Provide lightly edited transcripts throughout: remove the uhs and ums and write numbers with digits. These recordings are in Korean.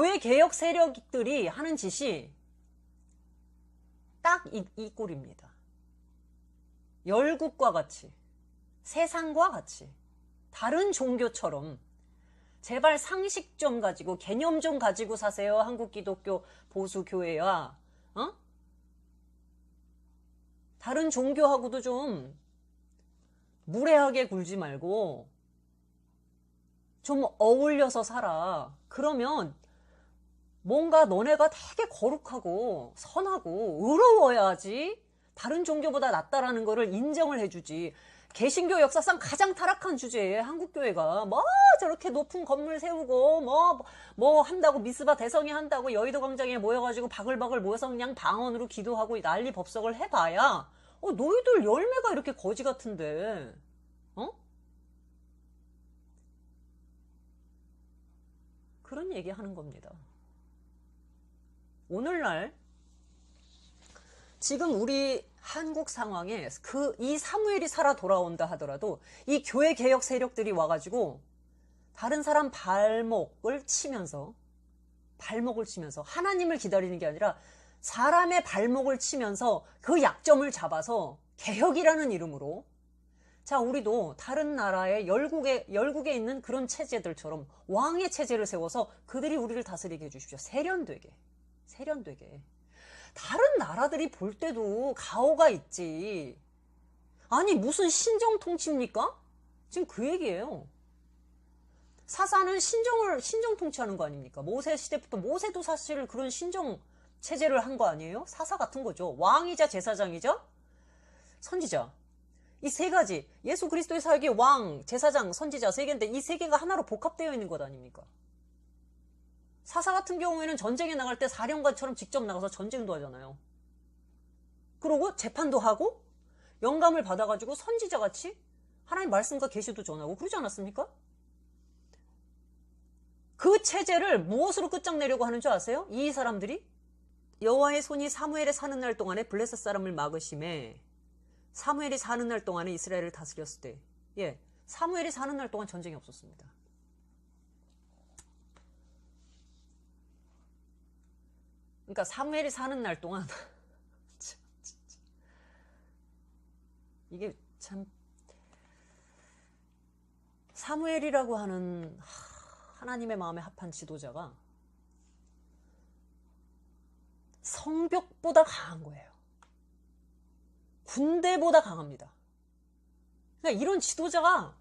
교회 개혁 세력들이 하는 짓이 딱 이 꼴입니다. 열국과 같이, 세상과 같이, 다른 종교처럼 제발 상식 좀 가지고, 개념 좀 가지고 사세요. 한국 기독교 보수 교회야. 어? 다른 종교하고도 좀 무례하게 굴지 말고 좀 어울려서 살아. 그러면 뭔가 너네가 되게 거룩하고 선하고 의로워야지 다른 종교보다 낫다라는 거를 인정을 해주지. 개신교 역사상 가장 타락한 주제에 한국교회가 뭐 저렇게 높은 건물 세우고 뭐 한다고 미스바 대성이 한다고 여의도 광장에 모여가지고 바글바글 모여서 그냥 방언으로 기도하고 난리 법석을 해봐야 너희들 열매가 이렇게 거지 같은데 그런 얘기 하는 겁니다. 오늘날 지금 우리 한국 상황에 이 사무엘이 살아 돌아온다 하더라도 이 교회 개혁 세력들이 와가지고 다른 사람 발목을 치면서 하나님을 기다리는 게 아니라 사람의 발목을 치면서 그 약점을 잡아서 개혁이라는 이름으로 자, 우리도 다른 나라의 열국에 있는 그런 체제들처럼 왕의 체제를 세워서 그들이 우리를 다스리게 해주십시오. 세련되게. 다른 나라들이 볼 때도 가오가 있지. 아니 무슨 신정 통치입니까? 지금 그 얘기예요. 사사는 신정 통치하는 거 아닙니까? 모세 시대부터 모세도 사실 그런 신정 체제를 한 거 아니에요? 사사 같은 거죠. 왕이자 제사장이자 선지자. 이 세 가지, 예수 그리스도의 사역이 왕, 제사장, 선지자 세 개인데 이 세 개가 하나로 복합되어 있는 것 아닙니까? 사사 같은 경우에는 전쟁에 나갈 때 사령관처럼 직접 나가서 전쟁도 하잖아요. 그러고 재판도 하고 영감을 받아가지고 선지자같이 하나님 말씀과 계시도 전하고 그러지 않았습니까? 그 체제를 무엇으로 끝장내려고 하는 줄 아세요? 이 사람들이 여호와의 손이 사무엘에 사는 날 동안에 블레셋 사람을 막으심에 사무엘이 사는 날 동안에 이스라엘을 다스렸을 때 사무엘이 사는 날 동안 전쟁이 없었습니다. 그러니까 사무엘이 사는 날 동안 이게 참 사무엘이라고 하는 하나님의 마음에 합한 지도자가 성벽보다 강한 거예요. 군대보다 강합니다. 그러니까 이런 지도자가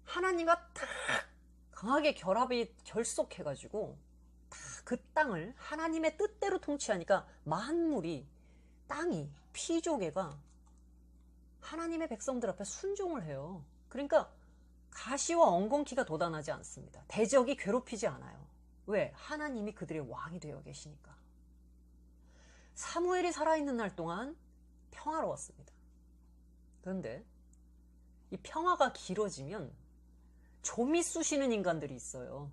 하나님과 딱 강하게 결속해가지고 딱 그 땅을 하나님의 뜻대로 통치하니까 만물이 땅이 피조개가 하나님의 백성들 앞에 순종을 해요. 그러니까 가시와 엉겅퀴가 돋아나지 않습니다. 대적이 괴롭히지 않아요. 왜? 하나님이 그들의 왕이 되어 계시니까. 사무엘이 살아있는 날 동안 평화로웠습니다. 그런데 이 평화가 길어지면 좀이 쑤시는 인간들이 있어요.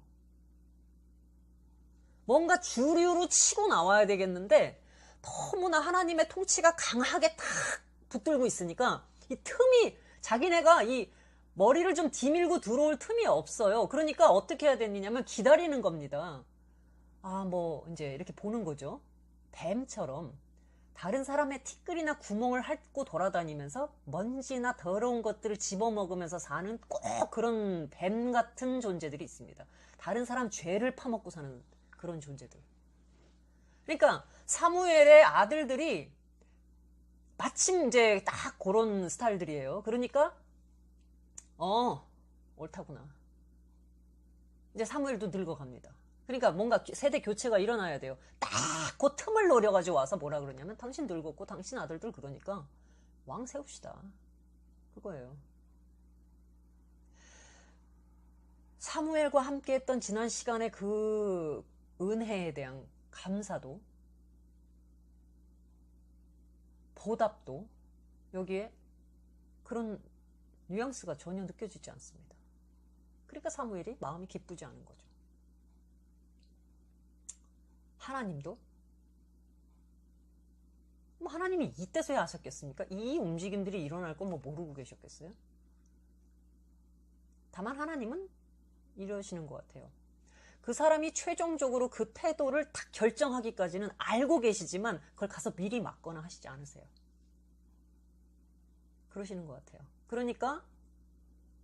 뭔가 주류로 치고 나와야 되겠는데 너무나 하나님의 통치가 강하게 탁 붙들고 있으니까 이 틈이 자기네가 이 머리를 좀 디밀고 들어올 틈이 없어요. 그러니까 어떻게 해야 되느냐면 기다리는 겁니다. 이제 이렇게 보는 거죠. 뱀처럼 다른 사람의 티끌이나 구멍을 핥고 돌아다니면서 먼지나 더러운 것들을 집어먹으면서 사는 꼭 그런 뱀 같은 존재들이 있습니다. 다른 사람 죄를 파먹고 사는 그런 존재들. 그러니까 사무엘의 아들들이 마침 이제 딱 그런 스타일들이에요. 그러니까 옳다구나. 이제 사무엘도 늙어갑니다. 그러니까 뭔가 세대 교체가 일어나야 돼요. 딱 그 틈을 노려가지고 와서 뭐라 그러냐면 당신 늙었고 당신 아들들 그러니까 왕 세웁시다. 그거예요. 사무엘과 함께 했던 지난 시간의 그 은혜에 대한 감사도 보답도 여기에 그런 뉘앙스가 전혀 느껴지지 않습니다. 그러니까 사무엘이 마음이 기쁘지 않은 거죠. 하나님도 하나님이 이때서야 아셨겠습니까? 이 움직임들이 일어날 건 모르고 계셨겠어요? 다만 하나님은 이러시는 것 같아요. 그 사람이 최종적으로 그 태도를 딱 결정하기까지는 알고 계시지만 그걸 가서 미리 막거나 하시지 않으세요. 그러시는 것 같아요. 그러니까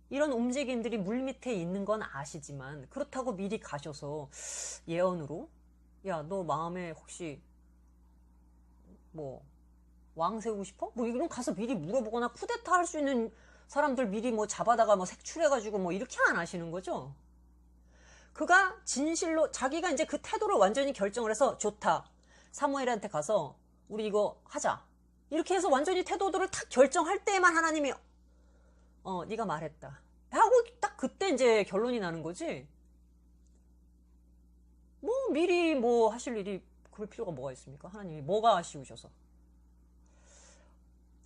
이런 움직임들이 물밑에 있는 건 아시지만 그렇다고 미리 가셔서 예언으로 야, 너 마음에 혹시 뭐 왕 세우고 싶어? 뭐 이런 가서 미리 물어보거나 쿠데타 할 수 있는 사람들 미리 뭐 잡아다가 뭐 색출해가지고 뭐 이렇게 안 하시는 거죠. 그가 진실로 자기가 이제 그 태도를 완전히 결정을 해서 좋다. 사무엘한테 가서 우리 이거 하자. 이렇게 해서 완전히 태도들을 딱 결정할 때에만 하나님이 네가 말했다. 하고 딱 그때 이제 결론이 나는 거지. 뭐 미리 뭐 하실 일이 그럴 필요가 뭐가 있습니까? 하나님이 뭐가 아쉬우셔서.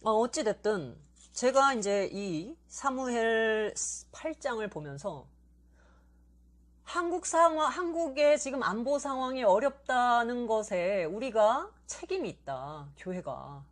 어찌됐든 제가 이제 이 사무엘 8장을 보면서 한국의 지금 안보 상황이 어렵다는 것에 우리가 책임이 있다. 교회가.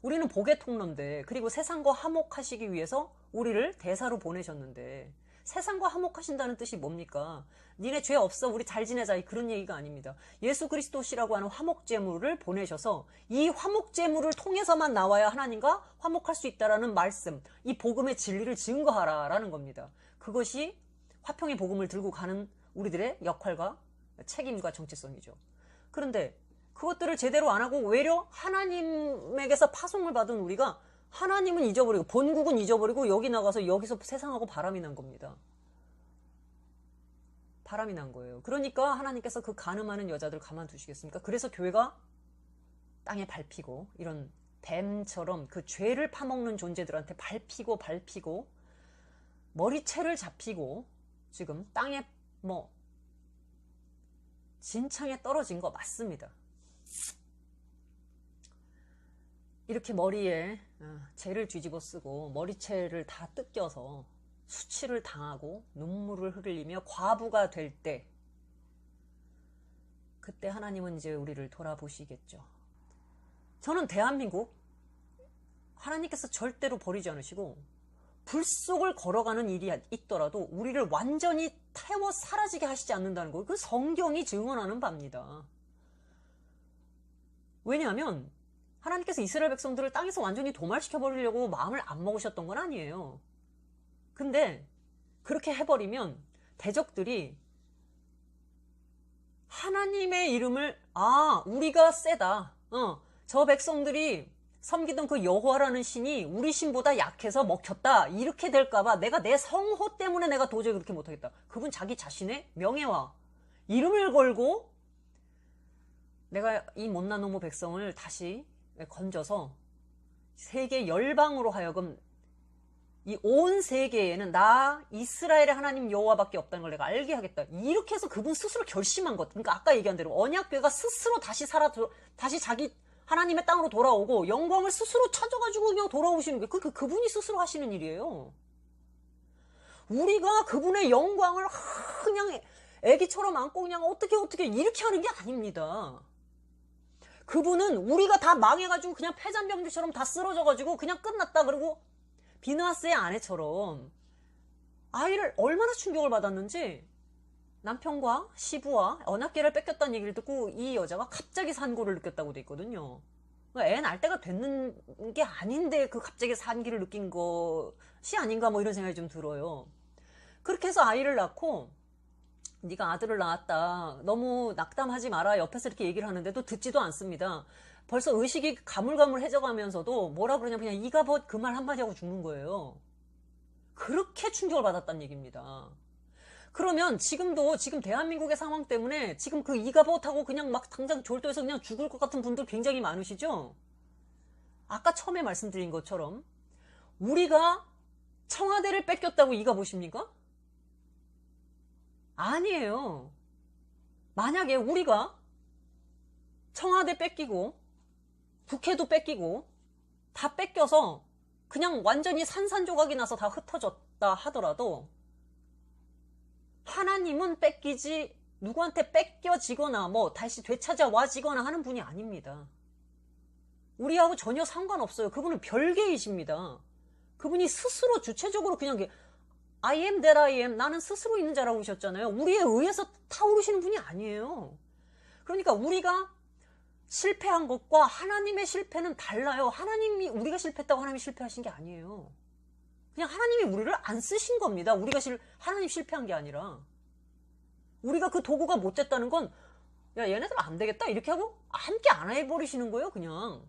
우리는 복의 통로인데, 그리고 세상과 화목하시기 위해서 우리를 대사로 보내셨는데, 세상과 화목하신다는 뜻이 뭡니까? 니네 죄 없어, 우리 잘 지내자, 그런 얘기가 아닙니다. 예수 그리스도시라고 하는 화목제물을 보내셔서 이 화목제물을 통해서만 나와야 하나님과 화목할 수 있다라는 말씀, 이 복음의 진리를 증거하라라는 겁니다. 그것이 화평의 복음을 들고 가는 우리들의 역할과 책임과 정체성이죠. 그런데 그것들을 제대로 안 하고 외려 하나님에게서 파송을 받은 우리가 하나님은 잊어버리고 본국은 잊어버리고 여기 나가서 여기서 세상하고 바람이 난 겁니다. 바람이 난 거예요. 그러니까 하나님께서 그 간음하는 여자들 가만두시겠습니까? 그래서 교회가 땅에 밟히고 이런 뱀처럼 그 죄를 파먹는 존재들한테 밟히고 머리채를 잡히고 지금 땅에 뭐 진창에 떨어진 거 맞습니다. 이렇게 머리에 재를 뒤집어 쓰고 머리채를 다 뜯겨서 수치를 당하고 눈물을 흘리며 과부가 될 때, 그때 하나님은 이제 우리를 돌아보시겠죠. 저는 대한민국 하나님께서 절대로 버리지 않으시고 불 속을 걸어가는 일이 있더라도 우리를 완전히 태워 사라지게 하시지 않는다는 거, 그 성경이 증언하는 바입니다. 왜냐하면 하나님께서 이스라엘 백성들을 땅에서 완전히 도말시켜 버리려고 마음을 안 먹으셨던 건 아니에요. 근데 그렇게 해버리면 대적들이 하나님의 이름을 우리가 세다. 저 백성들이 섬기던 그 여호와라는 신이 우리 신보다 약해서 먹혔다. 이렇게 될까봐 내가 내 성호 때문에 내가 도저히 그렇게 못하겠다. 그분 자기 자신의 명예와 이름을 걸고 내가 이 못난 놈의 백성을 다시 건져서 세계 열방으로 하여금 이 온 세계에는 나 이스라엘의 하나님 여호와밖에 없다는 걸 내가 알게 하겠다. 이렇게 해서 그분 스스로 결심한 것. 그러니까 아까 얘기한 대로 언약궤가 스스로 다시 자기 하나님의 땅으로 돌아오고 영광을 스스로 찾아가지고 그냥 돌아오시는 게 그분이 스스로 하시는 일이에요. 우리가 그분의 영광을 그냥 애기처럼 안고 그냥 어떻게 이렇게 하는 게 아닙니다. 그분은 우리가 다 망해가지고 그냥 패잔병들처럼 다 쓰러져가지고 그냥 끝났다. 그리고 비느하스의 아내처럼 아이를 얼마나 충격을 받았는지 남편과 시부와 언약궤를 뺏겼다는 얘기를 듣고 이 여자가 갑자기 산고를 느꼈다고 돼 있거든요. 애 낳을 때가 됐는 게 아닌데 그 갑자기 산기를 느낀 것이 아닌가 뭐 이런 생각이 좀 들어요. 그렇게 해서 아이를 낳고 네가 아들을 낳았다. 너무 낙담하지 마라. 옆에서 이렇게 얘기를 하는데도 듣지도 않습니다. 벌써 의식이 가물가물해져가면서도 뭐라 그러냐 그냥 이가벗 그 말 한마디 하고 죽는 거예요. 그렇게 충격을 받았다는 얘기입니다. 그러면 지금 대한민국의 상황 때문에 지금 그 이가벗하고 그냥 막 당장 졸도해서 그냥 죽을 것 같은 분들 굉장히 많으시죠? 아까 처음에 말씀드린 것처럼 우리가 청와대를 뺏겼다고 이가벗입니까? 아니에요. 만약에 우리가 청와대 뺏기고 국회도 뺏기고 다 뺏겨서 그냥 완전히 산산조각이 나서 다 흩어졌다 하더라도 하나님은 뺏기지 누구한테 뺏겨지거나 뭐 다시 되찾아와지거나 하는 분이 아닙니다. 우리하고 전혀 상관없어요. 그분은 별개이십니다. 그분이 스스로 주체적으로 그냥 I am that I am. 나는 스스로 있는 자라고 하셨잖아요. 우리에 의해서 타오르시는 분이 아니에요. 그러니까 우리가 실패한 것과 하나님의 실패는 달라요. 하나님이 우리가 실패했다고 하나님이 실패하신 게 아니에요. 그냥 하나님이 우리를 안 쓰신 겁니다. 하나님 실패한 게 아니라. 우리가 그 도구가 못 됐다는 건, 야, 얘네들 안 되겠다. 이렇게 하고 함께 안 해버리시는 거예요, 그냥.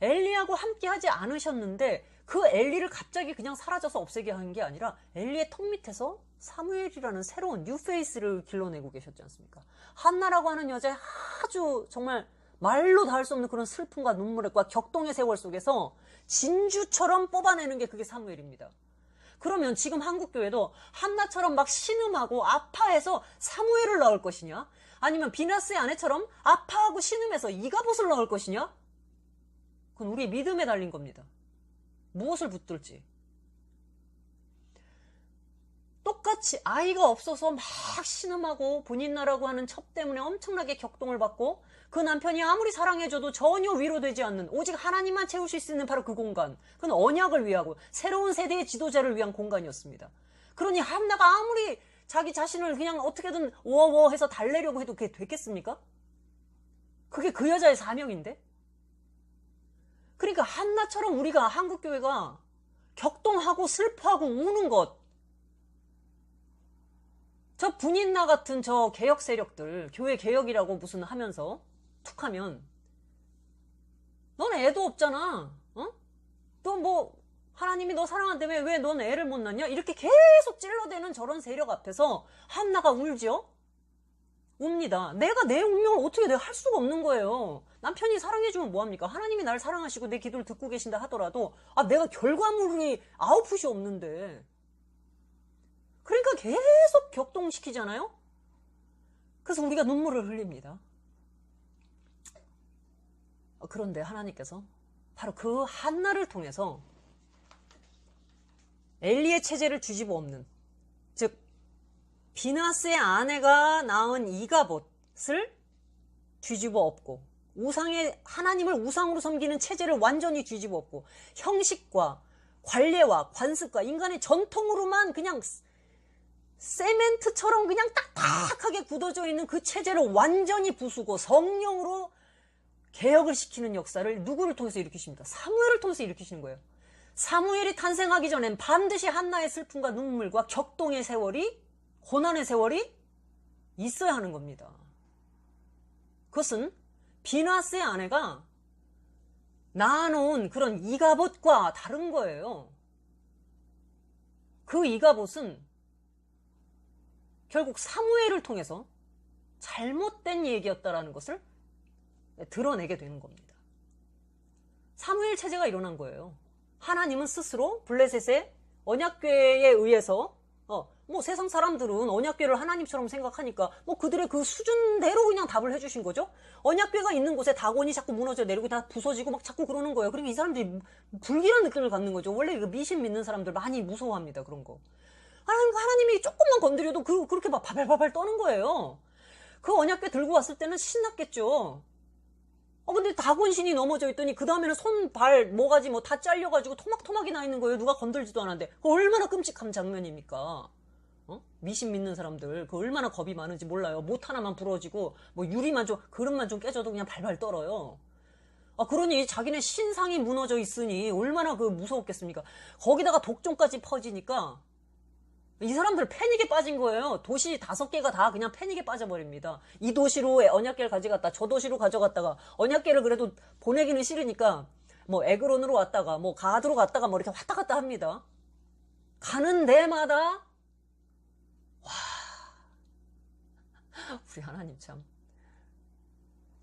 엘리하고 함께 하지 않으셨는데, 그 엘리를 갑자기 그냥 사라져서 없애게 한 게 아니라, 엘리의 턱 밑에서 사무엘이라는 새로운 뉴페이스를 길러내고 계셨지 않습니까? 한나라고 하는 여자의 아주 정말 말로 다 할 수 없는 그런 슬픔과 눈물과 격동의 세월 속에서 진주처럼 뽑아내는 게 그게 사무엘입니다. 그러면 지금 한국교회도 한나처럼 막 신음하고 아파해서 사무엘을 낳을 것이냐? 아니면 비나스의 아내처럼 아파하고 신음해서 이가봇을 낳을 것이냐? 그건 우리의 믿음에 달린 겁니다. 무엇을 붙들지. 똑같이 아이가 없어서 막 신음하고 본인 나라고 하는 첩 때문에 엄청나게 격동을 받고 그 남편이 아무리 사랑해줘도 전혀 위로되지 않는 오직 하나님만 채우실 수 있는 바로 그 공간. 그건 언약을 위하고 새로운 세대의 지도자를 위한 공간이었습니다. 그러니 한나가 아무리 자기 자신을 그냥 어떻게든 워워 해서 달래려고 해도 그게 됐겠습니까? 그게 그 여자의 사명인데? 그러니까 한나처럼 우리가 한국교회가 격동하고 슬퍼하고 우는 것, 저 분인나 같은 저 개혁 세력들, 교회 개혁이라고 무슨 하면서 툭 하면 넌 애도 없잖아. 어? 또 뭐 하나님이 너 사랑한다며 왜 넌 애를 못 낳냐? 이렇게 계속 찔러대는 저런 세력 앞에서 한나가 울죠? 웁니다. 내가 내 운명을 어떻게 내가 할 수가 없는 거예요. 남편이 사랑해주면 뭐합니까? 하나님이 날 사랑하시고 내 기도를 듣고 계신다 하더라도 내가 결과물이 아웃풋이 없는데. 그러니까 계속 격동시키잖아요. 그래서 우리가 눈물을 흘립니다. 그런데 하나님께서 바로 그 한나를 통해서 엘리의 체제를 뒤집어 엎는, 즉 비나스의 아내가 낳은 이가봇을 뒤집어 엎고 하나님을 우상으로 섬기는 체제를 완전히 뒤집어 엎고 형식과 관례와 관습과 인간의 전통으로만 그냥 세멘트처럼 그냥 딱딱하게 굳어져 있는 그 체제를 완전히 부수고 성령으로 개혁을 시키는 역사를 누구를 통해서 일으키십니까? 사무엘을 통해서 일으키시는 거예요. 사무엘이 탄생하기 전엔 반드시 한나의 슬픔과 눈물과 격동의 세월이, 고난의 세월이 있어야 하는 겁니다. 그것은 비나스의 아내가 낳아놓은 그런 이가봇과 다른 거예요. 그 이가봇은 결국 사무엘을 통해서 잘못된 얘기였다라는 것을 드러내게 되는 겁니다. 사무엘 체제가 일어난 거예요. 하나님은 스스로 블레셋의 언약궤에 의해서 뭐 세상 사람들은 언약궤를 하나님처럼 생각하니까 뭐 그들의 그 수준대로 그냥 답을 해주신 거죠. 언약궤가 있는 곳에 다곤이 자꾸 무너져 내리고 다 부서지고 막 자꾸 그러는 거예요. 그러니까 이 사람들이 불길한 느낌을 갖는 거죠. 원래 미신 믿는 사람들 많이 무서워합니다. 그런 거. 하나님이 조금만 건드려도 그렇게 막 바발바발 떠는 거예요. 그 언약궤 들고 왔을 때는 신났겠죠. 근데 다곤신이 넘어져 있더니 그 다음에는 손, 발, 모가지 뭐 다 잘려가지고 토막토막이 나 있는 거예요. 누가 건들지도 않았는데. 그 얼마나 끔찍한 장면입니까? 미신 믿는 사람들 그 얼마나 겁이 많은지 몰라요. 못 하나만 부러지고 뭐 유리만 좀 그릇만 좀 깨져도 그냥 발발 떨어요. 그러니 자기네 신상이 무너져 있으니 얼마나 그 무서웠겠습니까? 거기다가 독종까지 퍼지니까 이 사람들 패닉에 빠진 거예요. 도시 5개가 다 그냥 패닉에 빠져버립니다. 이 도시로 언약궤를 가져갔다 저 도시로 가져갔다가 언약궤를 그래도 보내기는 싫으니까 뭐 에그론으로 왔다가 뭐 가드로 갔다가 뭐 이렇게 왔다 갔다 합니다. 가는 데마다 우리 하나님 참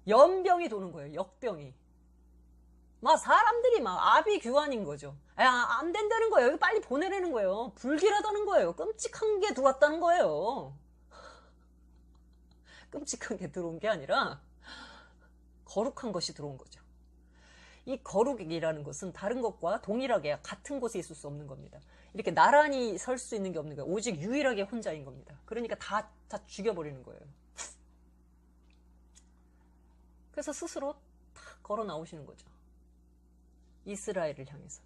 연병이 도는 거예요. 역병이. 막 사람들이 막 아비규환인 거죠. 안 된다는 거예요. 여기 빨리 보내라는 거예요. 불길하다는 거예요. 끔찍한 게 들어왔다는 거예요. 끔찍한 게 들어온 게 아니라 거룩한 것이 들어온 거죠. 이 거룩이라는 것은 다른 것과 동일하게 같은 곳에 있을 수 없는 겁니다. 이렇게 나란히 설 수 있는 게 없는 거예요. 오직 유일하게 혼자인 겁니다. 그러니까 다 죽여버리는 거예요. 그래서 스스로 탁 걸어 나오시는 거죠. 이스라엘을 향해서.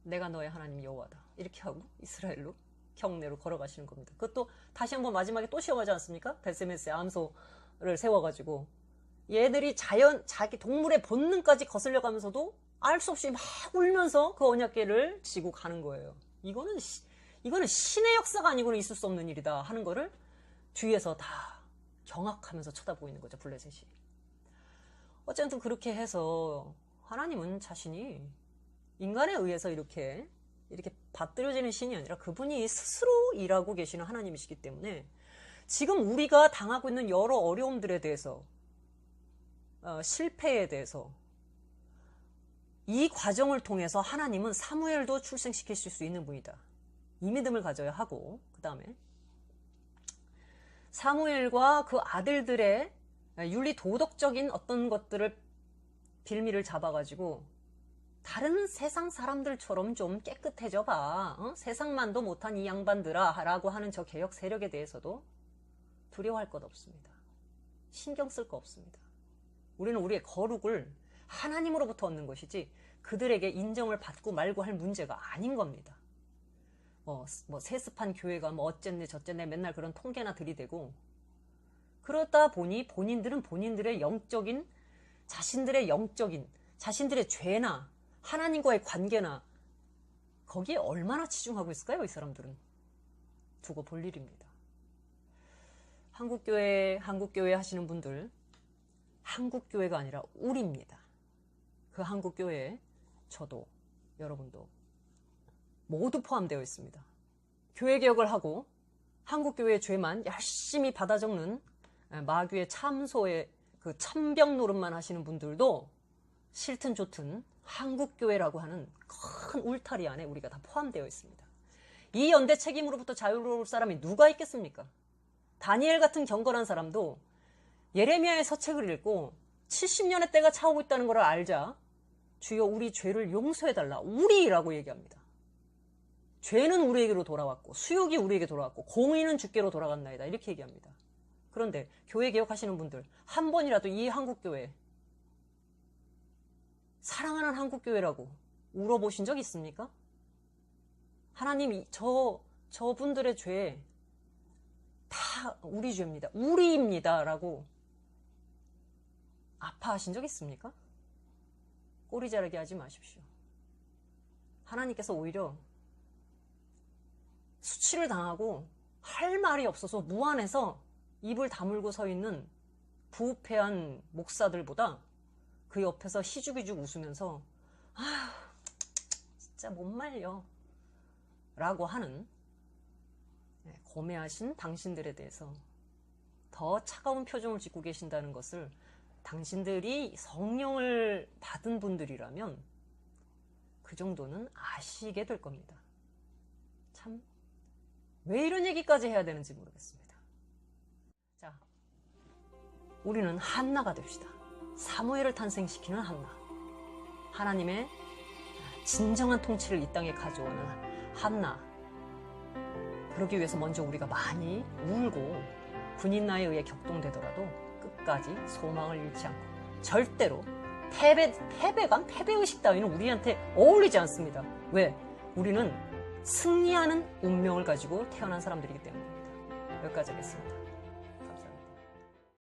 내가 너의 하나님 여호와다. 이렇게 하고 이스라엘로 경내로 걸어가시는 겁니다. 그것도 다시 한번 마지막에 또 시험하지 않습니까? 베세메스의 암소를 세워가지고 얘들이 자기 동물의 본능까지 거슬려 가면서도 알 수 없이 막 울면서 그 언약궤를 지고 가는 거예요. 이거는 신의 역사가 아니고는 있을 수 없는 일이다 하는 거를 뒤에서 다 경악하면서 쳐다보고 있는 거죠, 블레셋이. 어쨌든 그렇게 해서 하나님은 자신이 인간에 의해서 이렇게 받들여지는 신이 아니라 그분이 스스로 일하고 계시는 하나님이시기 때문에 지금 우리가 당하고 있는 여러 어려움들에 대해서 실패에 대해서 이 과정을 통해서 하나님은 사무엘도 출생시키실 수 있는 분이다. 이 믿음을 가져야 하고 그 다음에 사무엘과 그 아들들의 윤리 도덕적인 어떤 것들을 빌미를 잡아가지고 다른 세상 사람들처럼 좀 깨끗해져 봐. 세상만도 못한 이 양반들아 라고 하는 저 개혁 세력에 대해서도 두려워할 것 없습니다. 신경 쓸 거 없습니다. 우리는 우리의 거룩을 하나님으로부터 얻는 것이지 그들에게 인정을 받고 말고 할 문제가 아닌 겁니다. 세습한 교회가 어쨌네 저쨌네 맨날 그런 통계나 들이대고 그러다 보니 본인들은 본인들의 영적인 자신들의 죄나 하나님과의 관계나 거기에 얼마나 치중하고 있을까요? 이 사람들은 두고 볼 일입니다. 한국교회 하시는 분들 한국교회가 아니라 우리입니다. 그 한국교회에 저도 여러분도 모두 포함되어 있습니다. 교회개혁을 하고 한국교회의 죄만 열심히 받아 적는 마귀의 참소의 그 참병 노릇만 하시는 분들도 싫든 좋든 한국교회라고 하는 큰 울타리 안에 우리가 다 포함되어 있습니다. 이 연대 책임으로부터 자유로울 사람이 누가 있겠습니까? 다니엘 같은 경건한 사람도 예레미야의 서책을 읽고 70년의 때가 차오고 있다는 걸 알자 주여 우리 죄를 용서해달라 우리라고 얘기합니다. 죄는 우리에게로 돌아왔고 수욕이 우리에게 돌아왔고 공의는 주께로 돌아갔나이다 이렇게 얘기합니다. 그런데 교회 개혁하시는 분들 한 번이라도 이 한국교회 사랑하는 한국교회라고 울어보신 적 있습니까? 하나님 저분들의 죄 다 우리 죄입니다. 우리입니다 라고 아파하신 적 있습니까? 꼬리 자르게 하지 마십시오. 하나님께서 오히려 수치를 당하고 할 말이 없어서 무안해서 입을 다물고 서 있는 부패한 목사들보다 그 옆에서 희죽희죽 웃으면서 진짜 못 말려 라고 하는 고매하신 당신들에 대해서 더 차가운 표정을 짓고 계신다는 것을 당신들이 성령을 받은 분들이라면 그 정도는 아시게 될 겁니다. 참 왜 이런 얘기까지 해야 되는지 모르겠습니다. 자, 우리는 한나가 됩시다. 사무엘을 탄생시키는 한나. 하나님의 진정한 통치를 이 땅에 가져오는 한나. 그러기 위해서 먼저 우리가 많이 울고 군인나에 의해 격동되더라도 끝까지 소망을 잃지 않고 절대로 패배감, 패배의식 따위는 우리한테 어울리지 않습니다. 왜? 우리는 승리하는 운명을 가지고 태어난 사람들이기 때문입니다. 여기까지 하겠습니다.